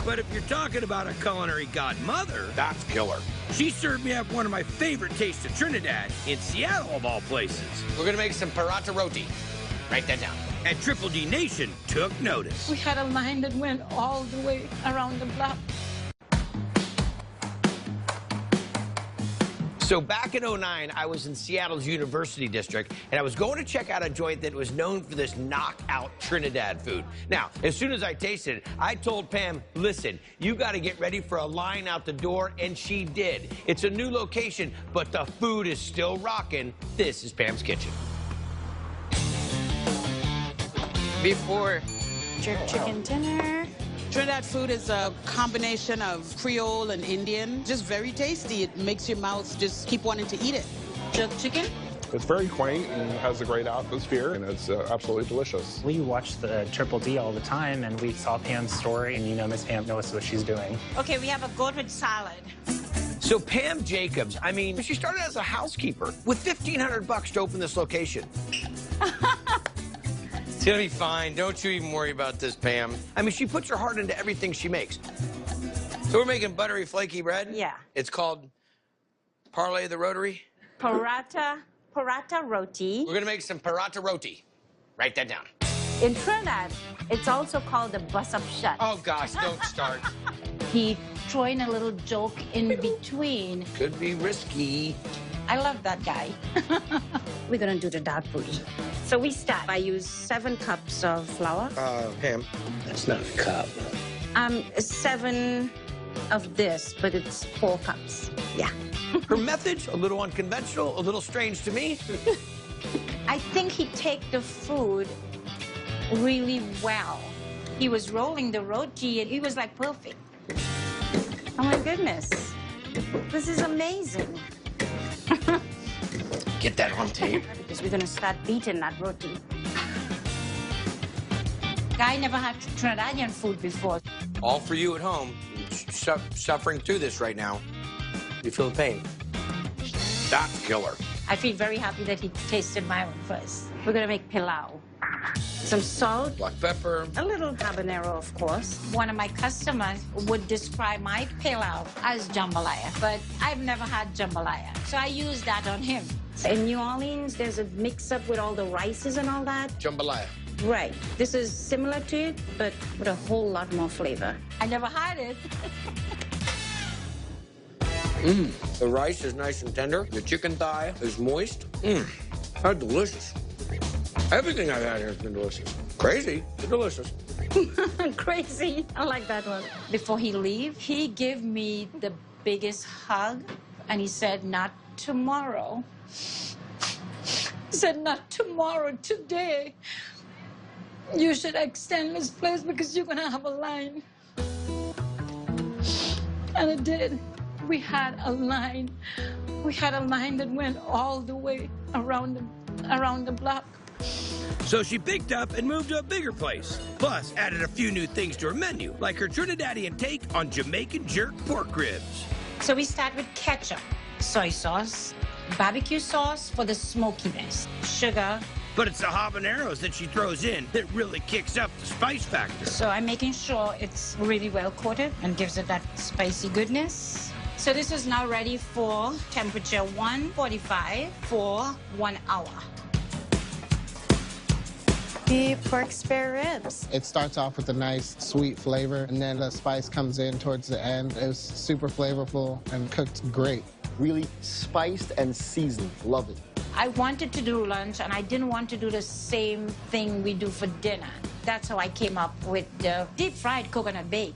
But if you're talking about a culinary godmother, That's killer. she served me up one of my favorite tastes of Trinidad in Seattle, of all places. We're gonna make some paratha roti. Write that down. And Triple D Nation took notice. We had a line that went all the way around the block. So back in '09, I was in Seattle's University District, and I was going to check out a joint that was known for this knockout Trinidad food. Now, as soon as I tasted it, I told Pam, listen, you got to get ready for a line out the door, and she did. It's a new location, but the food is still rocking. This is Pam's Kitchen. Before Jerk chicken dinner. Trinidad food is a combination of Creole and Indian. Just very tasty. It makes your mouth just keep wanting to eat it. Jerk chicken. It's very quaint and has a great atmosphere, and it's absolutely delicious. We watch the Triple D all the time, and we saw Pam's story, and you know Miss Pam knows what she's doing. Okay, we have a goat with salad. So Pam Jacobs, I mean, she started as a housekeeper with $1,500 to open this location. It's gonna be fine. Don't you even worry about this, Pam. I mean, she puts her heart into everything she makes. So we're making buttery, flaky bread? Yeah. It's called Parlay the Rotary? Paratha roti. We're gonna make some paratha roti. Write that down. In Trinidad, it's also called the bus-up shut. Oh, gosh, don't start. He threw in a little joke in between. Could be risky. I love that guy. We're gonna do the dal puri. So we start. I use 7 cups of flour. Pam, that's not a cup. 7 of this, but it's 4 cups. Yeah. Her method's a little unconventional, a little strange to me. I think he take the food really well. He was rolling the roti, and he was like perfect. Oh my goodness. This is amazing. Get that on tape. Because we're gonna start beating that roti. Guy never had Trinidadian food before. All for you at home, suffering through this right now. You feel the pain. That's killer. I feel very happy that he tasted my one first. We're gonna make pilau. Some salt, Black pepper. a little habanero, of course. One of my customers would describe my pilau as jambalaya, but I've never had jambalaya, so I use that on him. In New Orleans, there's a mix-up with all the rices and all that. Jambalaya. Right. This is similar to it, but with a whole lot more flavor. I never had it. The rice is nice and tender. The chicken thigh is moist. That's delicious. Everything I've had here has been delicious. Crazy, but delicious. Crazy. I like that one. Before he leave, he gave me the biggest hug, and he said, "Not tomorrow." He said, "Not tomorrow, today. You should extend this place because you're gonna have a line." And it did. We had a line. We had a line that went all the way around the block. So she picked up and moved to a bigger place. Plus, added a few new things to her menu, like her Trinidadian take on Jamaican jerk pork ribs. So we start with ketchup, soy sauce, barbecue sauce for the smokiness, sugar. But it's the habaneros that she throws in that really kicks up the spice factor. So I'm making sure it's really well coated and gives it that spicy goodness. So this is now ready for temperature 145 for 1 hour. The pork spare ribs. It starts off with a nice sweet flavor, and then the spice comes in towards the end. It was super flavorful and cooked great. Really spiced and seasoned. Love it. I wanted to do lunch, and I didn't want to do the same thing we do for dinner. That's how I came up with the deep-fried coconut bake.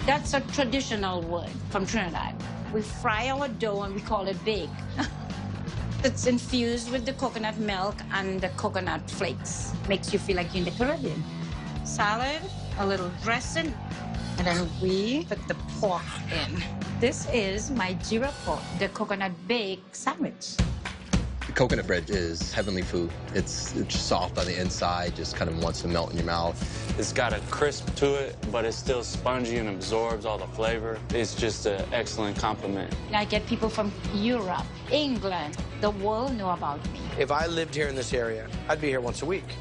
That's a traditional word from Trinidad. We fry our dough, and we call it bake. It's infused with the coconut milk and the coconut flakes. Makes you feel like you're in the Caribbean. Salad, a little dressing, and then we put the pork in. This is my jira pork, the coconut bake sandwich. The coconut bread is heavenly food. It's soft on the inside, just kind of wants to melt in your mouth. It's got a crisp to it, but it's still spongy and absorbs all the flavor. It's just an excellent compliment. I get people from Europe, England. The world know about me. If I lived here in this area, I'd be here once a week.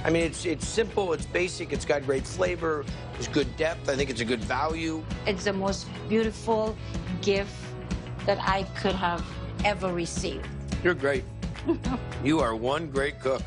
I mean, it's simple, it's basic, it's got great flavor, it's good depth. I think it's a good value. It's the most beautiful gift that I could have ever received. You're great. You are one great cook.